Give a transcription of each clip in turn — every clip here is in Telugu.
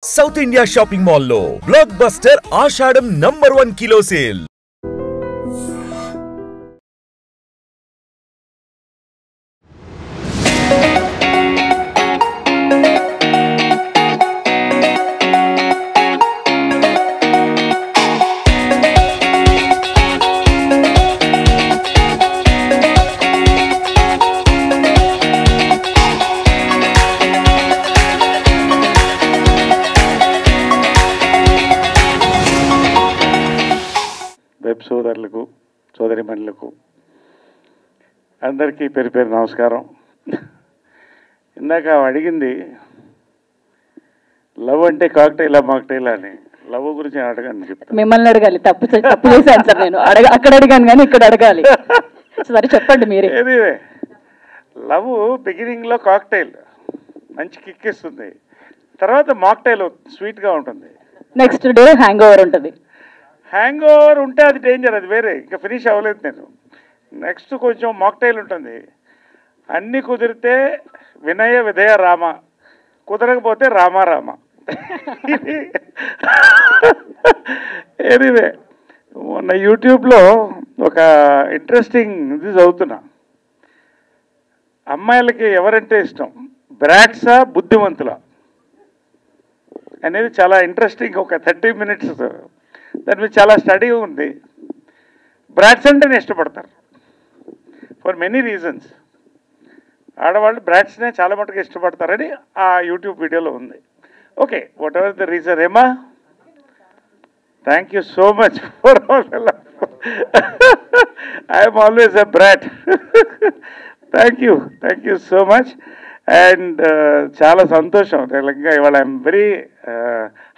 సౌత్ ఇండియా షాపింగ్ మాల్ లో బ్లాక్ బస్టర్ ఆషాఢం #1 కిలో సేల్. వెబ్ సోదరులకు సోదరిమణులకు అందరికీ పేరు పేరు నమస్కారం. ఇందాక అడిగింది లవ్ అంటే కాక్టైలా మాక్టైలా అని. లవ్ గురించి అడగండి చెప్తాను. మిమ్మల్ని అడగాలి. తప్పు చేశాను సార్. నేను అక్కడ అడిగాను కానీ ఇక్కడ అడగాలి. సరే చెప్పండి మీరే. ఏదివే లవ్ బిగినింగ్లో కాక్టైల్ మంచి కిక్ ఇస్తుంది, తర్వాత మాక్టైల్ స్వీట్గా ఉంటుంది, నెక్స్ట్ డే హ్యాంగ్ ఓవర్ ఉంటుంది. హ్యాంగ్ ఓవర్ ఉంటే అది డేంజర్, అది వేరే, ఇంకా ఫినిష్ అవ్వలేదు నేను. నెక్స్ట్ కొంచెం మాక్టైల్ ఉంటుంది. అన్నీ కుదిరితే వినయ విధయ రామ, కుదరకపోతే రామ. ఎనీవే మొన్న యూట్యూబ్లో ఒక ఇంట్రెస్టింగ్ ఇది చదువుతున్నా. అమ్మాయిలకి ఎవరంటే ఇష్టం, బ్రాట్సా బుద్ధిమంతుల అనేది చాలా ఇంట్రెస్టింగ్. ఒక 30 minutes దాని మీద చాలా స్టడీ ఉంది. బ్రాట్స్ అంటేనే ఇష్టపడతారు ఫర్ మెనీ రీజన్స్. ఆడవాళ్ళు బ్రాట్స్నే చాలా మటుకు ఇష్టపడతారని ఆ యూట్యూబ్ వీడియోలో ఉంది. Okay, whatever the reason. ఏమా, thank you so much for all. I'm always a Brat. Thank you so much. And చాలా సంతోషం. ఇంకా ఇవాళ ఐఎమ్ వెరీ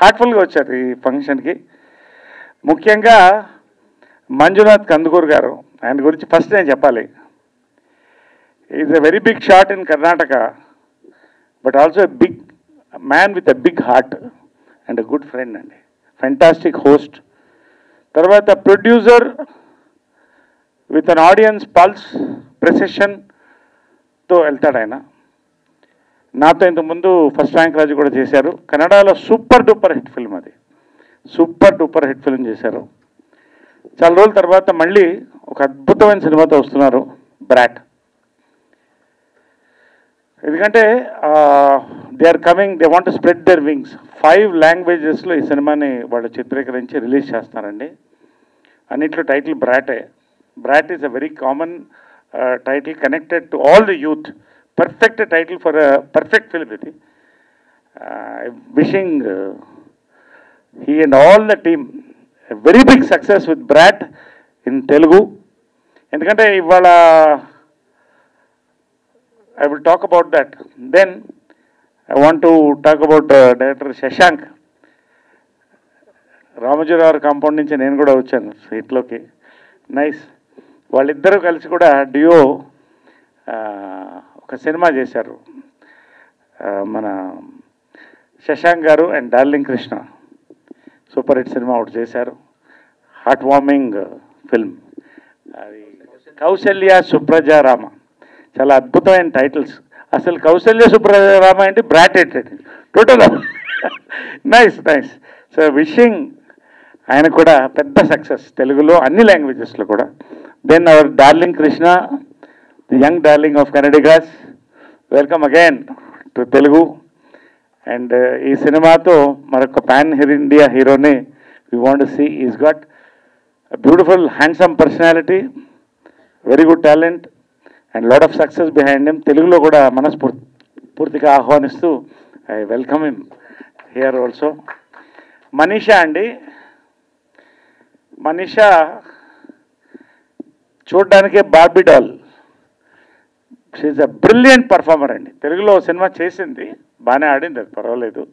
హార్ట్ఫుల్గా వచ్చారు ఈ ఫంక్షన్కి. ముఖ్యంగా మంజునాథ్ కందుకూర్ గారు, ఆయన గురించి ఫస్ట్ నేను చెప్పాలి. Is a very big shot in Karnataka, but also a big man with a big heart and a good friend అండి. Fantastic host. తర్వాత producer with an audience pulse ప్రెసెషన్తో వెళ్తాడు ఆయన. నాతో ఇంతకుముందు ఫస్ట్ ర్యాంక్ రాజు కూడా చేశారు. కన్నడలో సూపర్ డూపర్ హిట్ ఫిల్మ్, అది సూపర్ డూపర్ హిట్ ఫిల్మ్ చేశారు. చాలా రోజుల తర్వాత మళ్ళీ ఒక అద్భుతమైన సినిమాతో వస్తున్నారు, బ్రాట్. ఎందుకంటే they are coming, they want to spread their wings. 5 languagesలో ఈ సినిమాని వాళ్ళు చిత్రీకరించి రిలీజ్ చేస్తారండి. అన్నిట్లో టైటిల్ బ్రాటే. Brat is a very common title connected to all the youth. Perfect title for a perfect film ఇది. Wishing he and all the team a very big success with Brat in Telugu. ఎందుకంటే ఇవాళ I will talk about that. Then I want to talk about Director Shashank. Ramoji Rao compound నుంచి నేను కూడా వచ్చాను సీట్లోకి. నైస్. వాళ్ళిద్దరూ కలిసి కూడా డియో ఒక సినిమా చేశారు. మన శశాంక్ గారు and darling Krishna super hit cinema ఒకటి చేశారు. హార్ట్ వార్మింగ్ ఫిల్మ్ అది. కౌశల్య సుప్రజ రామ, చాలా అద్భుతమైన టైటిల్స్. అసలు కౌశల్య సుప్రజ రామ అంటే బ్రాట్ ఏంటండి టోటల్. నైస్. సో విషింగ్ ఆయన కూడా పెద్ద సక్సెస్ తెలుగులో అన్ని లాంగ్వేజెస్లో కూడా. Then our darling Krishna, the young darling of Kannadigas, welcome again to Telugu. And ఈ సినిమాతో మరొక పాన్ ఇండియా హీరోని we want to see. Is got beautiful handsome personality, very good talent and lot of success behind him. తెలుగులో కూడా పూర్తిగా ఆహ్వానిస్తూ I welcome him here also. Manisha అండి, మనీషా చూడ్డానికే Barbie doll. She's a brilliant performer అండి. తెలుగులో సినిమా చేసింది, బాగానే ఆడింది, అది పర్వాలేదు.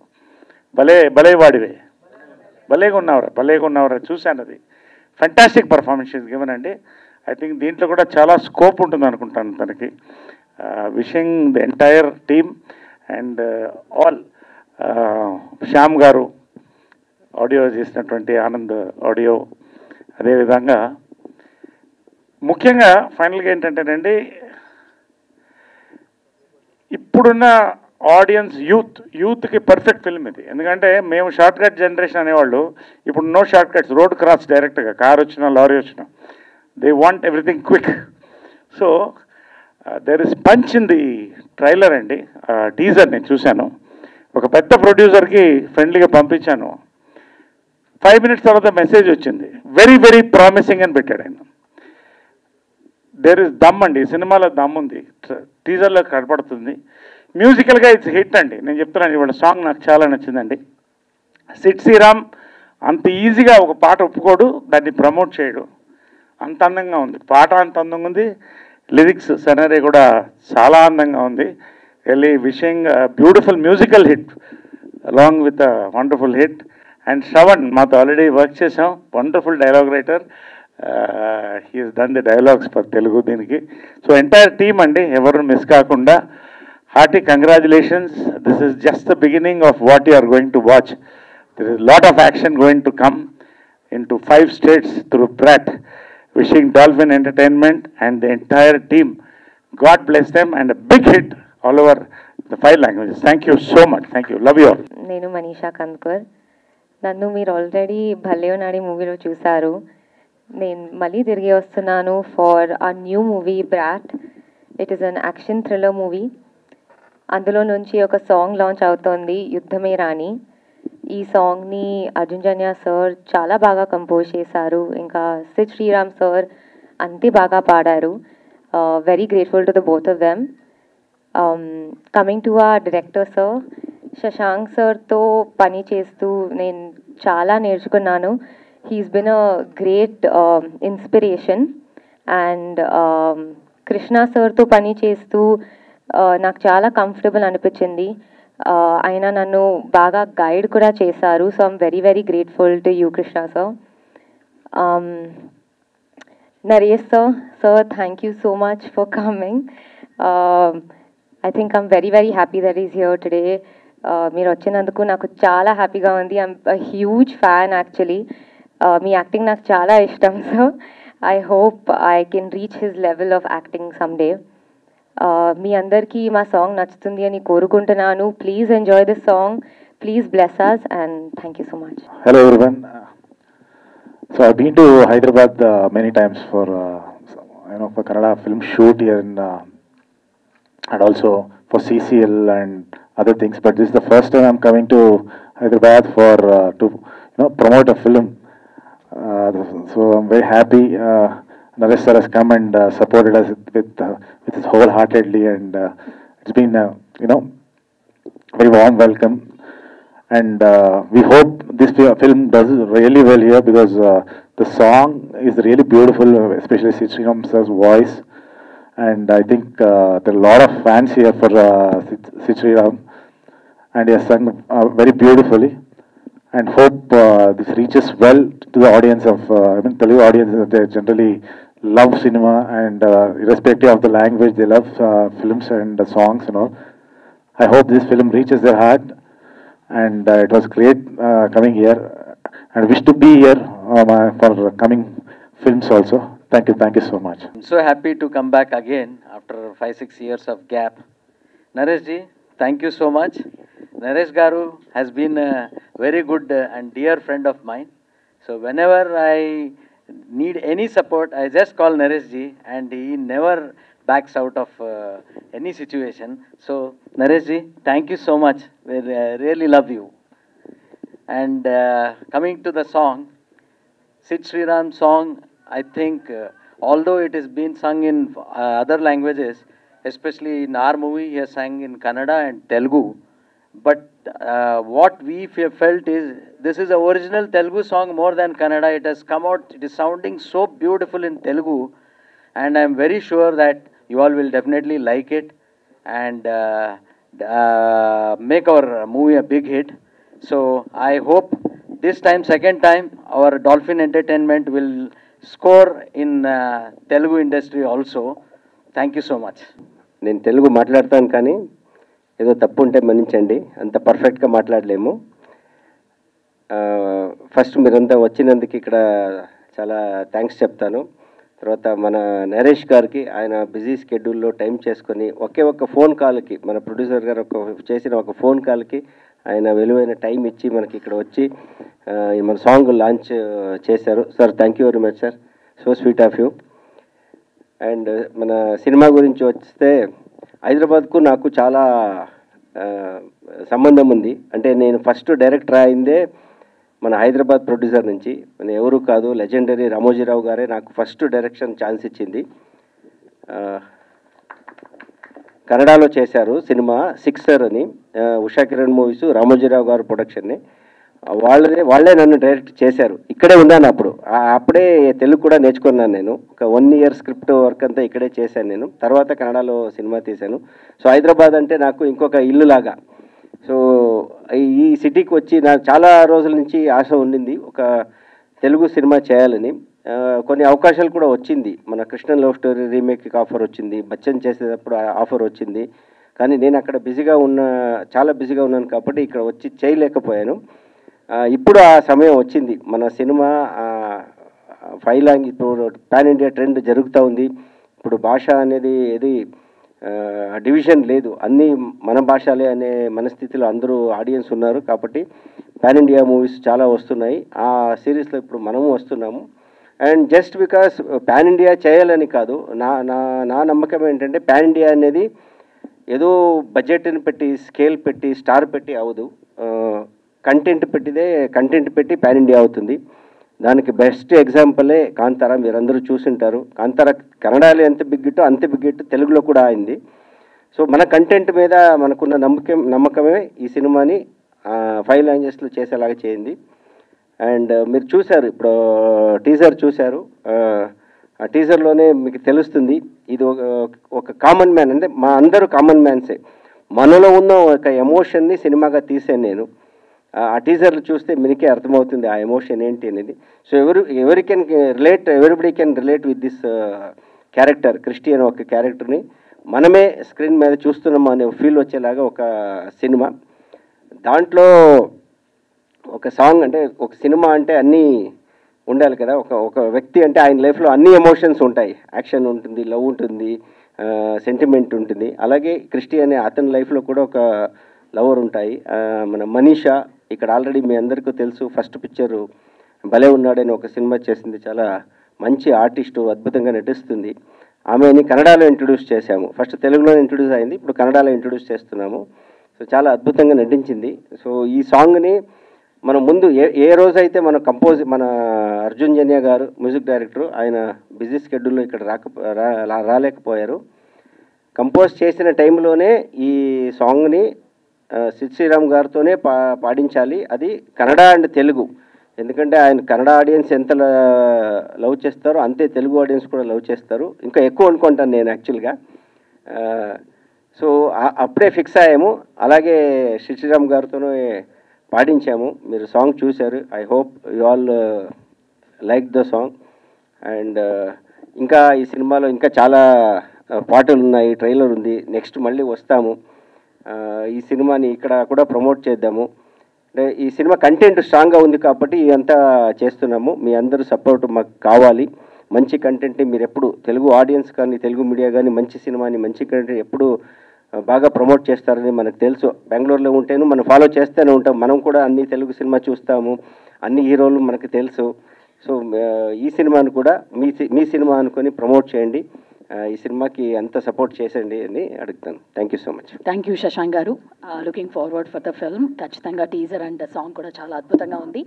భలే వాడివే, భలేగా ఉన్నావురా చూశాను. అది ఫెంటాస్టిక్ పర్ఫార్మెన్స్ గివెన్ అండి. ఐ థింక్ దీంట్లో కూడా చాలా స్కోప్ ఉంటుంది అనుకుంటాను తనకి. Wishing the entire team and all. Shyam గారు ఆడియో చేసినటువంటి ఆనంద్ ఆడియో, అదేవిధంగా ముఖ్యంగా ఫైనల్గా ఏంటంటేనండి, ఇప్పుడున్న ఆడియన్స్ యూత్కి పర్ఫెక్ట్ ఫిల్మ్ ఇది. ఎందుకంటే మేము షార్ట్ కట్ జనరేషన్ అనేవాళ్ళు, ఇప్పుడు no short cuts, road cross డైరెక్ట్గా, కార్ వచ్చినా లారీ వచ్చినా, they want everything quick. So there is punch in the trailer అండి. టీజర్ నేను చూశాను, ఒక పెద్ద ప్రొడ్యూసర్కి ఫ్రెండ్లీగా పంపించాను. 5 minutes తర్వాత మెసేజ్ వచ్చింది, వెరీ వెరీ ప్రామిసింగ్ అని పెట్టాడు ఆయన. దేర్ ఇస్ దమ్ అండి, సినిమాలో దమ్ ఉంది, టీజర్లో కనపడుతుంది. మ్యూజికల్గా ఇట్స్ హిట్ అండి. నేను చెప్తున్నాను, ఇవాళ సాంగ్ నాకు చాలా నచ్చిందండి. సిడ్ శ్రీరామ్ అంత ఈజీగా ఒక పాట ఒప్పుకోడు, దాన్ని ప్రమోట్ చేయడు, అంత అందంగా ఉంది పాట, అంత అందంగా ఉంది. లిరిక్స్ సెనరీ కూడా చాలా అందంగా ఉంది. Really wishing beautiful musical hit along with wonderful hit. And Shravan మాతో ఆల్రెడీ వర్క్ చేసాం, wonderful dialogue writer, he's done the dialogues for Telugu దీనికి. సో ఎంటైర్ టీమ్ అండి, ఎవరు మిస్ కాకుండా hearty congratulations. This is just the beginning of what you are going to watch. There is a lot of action going to come into 5 states through Pratt. Wishing Dolphin Entertainment and the entire team, God bless them, and a big hit all over the 5 languages. Thank you so much. Thank you. Love you all. నేను మనీషా కంద్కర్. నన్ను మీరు ఆల్రెడీ భలే నాడి మూవీలో చూశారు. నేను మళ్ళీ తిరిగి వస్తున్నాను ఫర్ ఆ new movie brought. It is an action thriller movie. అందులో నుంచి ఒక సాంగ్ లాంచ్ అవుతోంది, యుద్ధమే రాణి. ఈ సాంగ్ని అర్జున్ జన్య సార్ చాలా బాగా కంపోజ్ చేశారు, ఇంకా సిద్ శ్రీరామ్ సార్ అంతే బాగా పాడారు. Very grateful to the both of them. Coming to ఆ డైరెక్టర్ సార్, శశాంక్ సార్తో పని చేస్తూ నేను చాలా నేర్చుకున్నాను. He's been a great inspiration. And Krishna సార్తో పని చేస్తూ నాకు చాలా కంఫర్టబుల్ అనిపించింది. ఆయన నన్ను బాగా గైడ్ కూడా చేశారు. So I'm very very grateful to you Krishna sir. Naresh sir thank you so much for coming. I think I'm very very happy that is here today. మీరు వచ్చినందుకు నాకు చాలా హ్యాపీగా ఉంది. I'm a huge fan actually. మీ యాక్టింగ్ నాకు చాలా ఇష్టం sir. I hope I can reach his level of acting some day. మీ అందరికీ మా సాంగ్ నచ్చుతుంది అని కోరుకుంటున్నాను. Please enjoy this song, please bless us, and thank you so much. Hello everyone. So I've been to Hyderabad many times for for Kannada film shoot here and also for CCL and other things, but this is the first time I'm coming to Hyderabad for to promote a film. So I'm very happy. Naresh sir has come and supported us with his wholeheartedly, and it's been very warm welcome. And we hope this film does really well here, because the song is really beautiful, especially Sid Sriram sir's voice. And I think there are a lot of fans here for Sid Sriram, and he has sung very beautifully. And hope this reaches well to the audience of Telugu audience. They generally love cinema, and irrespective of the language, they love films and songs and all. I hope this film reaches their heart, and it was great coming here, and wish to be here for coming films also. Thank you so much. I'm so happy to come back again after 5-6 years of gap. Naresh ji, thank you so much. Naresh Garu has been a very good and dear friend of mine. So whenever I need any support, I just call Naresh ji, and he never backs out of any situation. So Naresh ji, thank you so much. We really love you. And coming to the song, Sid Sriram song, I think although it is being sung in other languages, especially in our movie, he has sang in Kannada and Telugu. But what we felt is, this is the original Telugu song more than Kannada. It has come out, it is sounding so beautiful in Telugu, and I am very sure that you all will definitely like it and make our movie a big hit. So I hope this time, second time, our Dolphin Entertainment will score in Telugu industry also. Thank you so much. నేను తెలుగు మాట్లాడతాను, కానీ ఏదో తప్పు ఉంటే మన్నించండి, అంత పర్ఫెక్ట్గా మాట్లాడలేము. ఫస్ట్ మీరంతా వచ్చినందుకు ఇక్కడ చాలా థ్యాంక్స్ చెప్తాను. తర్వాత మన నరేష్ గారికి ఆయన బిజీ స్కెడ్యూల్లో టైం చేసుకొని ఒక్క ఫోన్ కాల్కి మన ప్రొడ్యూసర్ గారు చేసిన ఒక ఫోన్ కాల్కి ఆయన విలువైన టైం ఇచ్చి మనకి ఇక్కడ వచ్చి మన సాంగ్ లాంచ్ చేశారు. Sir thank you very much sir, so sweet of you. And మన సినిమా గురించి వస్తే హైదరాబాద్కు నాకు చాలా సంబంధం ఉంది. అంటే నేను ఫస్ట్ డైరెక్టర్ అయిందే మన హైదరాబాద్ ప్రొడ్యూసర్ నుంచి. మన ఎవరు కాదు, లెజెండరీ రామోజీరావు గారే నాకు ఫస్ట్ డైరెక్షన్ ఛాన్స్ ఇచ్చింది. కన్నడలో చేశారు సినిమా సిక్సర్ అని, ఉషా కిరణ్ మూవీస్, రామోజీరావు గారు ప్రొడక్షన్ని. వాళ్ళే నన్ను డైరెక్ట్ చేశారు. ఇక్కడే ఉన్నాను అప్పుడే తెలుగు కూడా నేర్చుకున్నాను నేను. ఒక 1 year స్క్రిప్ట్ వర్క్ అంతా ఇక్కడే చేశాను నేను. తర్వాత కన్నడలో సినిమా తీశాను. సో హైదరాబాద్ అంటే నాకు ఇంకొక ఇల్లు లాగా. సో ఈ సిటీకి వచ్చి నాకు చాలా రోజుల నుంచి ఆశ ఉండింది ఒక తెలుగు సినిమా చేయాలని. కొన్ని అవకాశాలు కూడా వచ్చింది. మన కృష్ణ లవ్ స్టోరీ రీమేక్కి ఆఫర్ వచ్చింది, బచ్చన్ చేసేటప్పుడు ఆఫర్ వచ్చింది. కానీ నేను అక్కడ చాలా బిజీగా ఉన్నాను కాబట్టి ఇక్కడ వచ్చి చేయలేకపోయాను. ఇప్పుడు ఆ సమయం వచ్చింది. మన సినిమా 5 లాంగ్వేజ్ ఇప్పుడు పాన్ ఇండియా ట్రెండ్ జరుగుతూ ఉంది. ఇప్పుడు భాష అనేది ఏది డివిజన్ లేదు, అన్నీ మన భాషలే అనే మనస్థితిలో అందరూ ఆడియన్స్ ఉన్నారు. కాబట్టి పాన్ ఇండియా మూవీస్ చాలా వస్తున్నాయి. ఆ సిరీస్లో ఇప్పుడు మనము వస్తున్నాము. And just because pan India చేయాలని కాదు, నా నమ్మకం ఏంటంటే పాన్ ఇండియా అనేది ఏదో బడ్జెట్ని పెట్టి స్కేల్ పెట్టి స్టార్ పెట్టి అవ్వదు. కంటెంట్ పెట్టి పాన్ ఇండియా అవుతుంది. దానికి బెస్ట్ ఎగ్జాంపులే కాంతారా. మీరందరూ చూసింటారు. కాంతారా కన్నడలో ఎంత బిగ్ హిట్టో అంతే బిగ్ హిట్ తెలుగులో కూడా అయింది. సో మన కంటెంట్ మీద మనకున్న నమ్మకమే ఈ సినిమాని 5 లాంగ్వేజెస్లో చేసేలాగా చేయింది. అండ్ మీరు చూశారు, ఇప్పుడు టీజర్ చూశారు. ఆ టీజర్లోనే మీకు తెలుస్తుంది ఇది ఒక కామన్ మ్యాన్, అంటే మా అందరూ కామన్ మ్యాన్సే. మనలో ఉన్న ఒక ఎమోషన్ని సినిమాగా తీసాను నేను. ఆ టీజర్లు చూస్తే మీకే అర్థమవుతుంది ఆ ఎమోషన్ ఏంటి అనేది. So everybody can relate with this character. Christy అనే ఒక క్యారెక్టర్ని మనమే స్క్రీన్ మీద చూస్తున్నాము అనే ఫీల్ వచ్చేలాగా ఒక సినిమా. దాంట్లో ఒక సాంగ్, అంటే ఒక సినిమా అంటే అన్నీ ఉండాలి కదా. ఒక వ్యక్తి అంటే ఆయన లైఫ్లో అన్ని ఎమోషన్స్ ఉంటాయి. యాక్షన్ ఉంటుంది, లవ్ ఉంటుంది, సెంటిమెంట్ ఉంటుంది. అలాగే క్రిస్టి అనే అతని లైఫ్లో కూడా ఒక లవర్ ఉంటాయి. మన మనీషా ఇక్కడ ఆల్రెడీ మీ అందరికీ తెలుసు, ఫస్ట్ పిక్చరు భలే ఉన్నాడని ఒక సినిమా చేసింది. చాలా మంచి ఆర్టిస్టు, అద్భుతంగా నటిస్తుంది. ఆమెని కన్నడలో ఇంట్రడ్యూస్ చేశాము. ఫస్ట్ తెలుగులో ఇంట్రడ్యూస్ అయింది, ఇప్పుడు కన్నడలో ఇంట్రడ్యూస్ చేస్తున్నాము. సో చాలా అద్భుతంగా నటించింది. సో ఈ సాంగ్ని మనం ముందు ఏ రోజైతే మన అర్జున్ జన్య గారు మ్యూజిక్ డైరెక్టర్, ఆయన బిజీ స్కెడ్యూల్లో ఇక్కడ రాలేకపోయారు. కంపోజ్ చేసిన టైంలోనే ఈ సాంగ్ని సిద్ శ్రీరామ్ గారితోనే పాడించాలి. అది కన్నడ అండ్ తెలుగు. ఎందుకంటే ఆయన కన్నడ ఆడియన్స్ ఎంత లవ్ చేస్తారో అంతే తెలుగు ఆడియన్స్ కూడా లవ్ చేస్తారు, ఇంకా ఎక్కువ అనుకుంటాను నేను యాక్చువల్గా. సో అప్పుడే ఫిక్స్ అయ్యాము. అలాగే సిద్ శ్రీరామ్ గారితోనే పాడించాము. మీరు సాంగ్ చూశారు. I hope you all like the song. And ఇంకా ఈ సినిమాలో ఇంకా చాలా పాటలు ఉన్నాయి, ట్రైలర్ ఉంది. నెక్స్ట్ మళ్ళీ వస్తాము. ఈ సినిమాని ఇక్కడ కూడా ప్రమోట్ చేద్దాము. అంటే ఈ సినిమా కంటెంట్ స్ట్రాంగ్గా ఉంది కాబట్టి ఇదంతా చేస్తున్నాము. మీ అందరూ సపోర్ట్ మాకు కావాలి. మంచి కంటెంట్ని మీరు ఎప్పుడు తెలుగు ఆడియన్స్ కానీ తెలుగు మీడియా కానీ మంచి సినిమాని మంచి కంటెంట్ ఎప్పుడు బాగా ప్రమోట్ చేస్తారని మనకు తెలుసు. బెంగళూరులో ఉంటేను మనం ఫాలో చేస్తూనే ఉంటాం. మనం కూడా అన్ని తెలుగు సినిమా చూస్తాము, అన్ని హీరోలు మనకు తెలుసు. సో ఈ సినిమాను కూడా మీ సినిమా అనుకొని ప్రమోట్ చేయండి. ఈ సినిమాకి అంత సపోర్ట్ చేసండి అని అడుగుతాను. Thank you so much. Thank you Shashank garu. Looking forward for the film. ఖచ్చితంగా టీజర్ అండ్ సాంగ్ కూడా చాలా అద్భుతంగా ఉంది.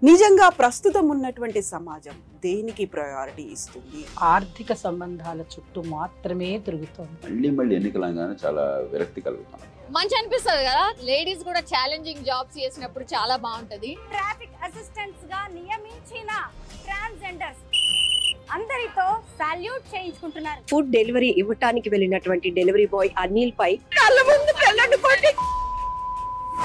నిజంగా ప్రస్తుతం ఉన్నటువంటి సమాజం దేనికి ప్రయారిటీ ఇస్తుంది? ఆర్థిక సంబంధాల చుట్టూ మాత్రమే తిరుగుతుంది. మళ్ళీ ఎన్నికలంగానే చాలా విరక్తి కలుగుతాం. మంచి అనిపిస్తుంది కదా, లేడీస్ కూడా ఛాలెంజింగ్ జాబ్స్ చేసినప్పుడు చాలా బాగుంటది. ట్రాఫిక్ అసిస్టెంట్స్ గా నియమించిన ట్రాన్స్జెండర్స్ అందరితో సాల్యూట్ చేయించుకుంటున్నారు. ఫుడ్ డెలివరీ ఇవ్వటానికి వెళ్ళినటువంటి డెలివరీ బాయ్ అనిల్ పై కళ్ళ ముందు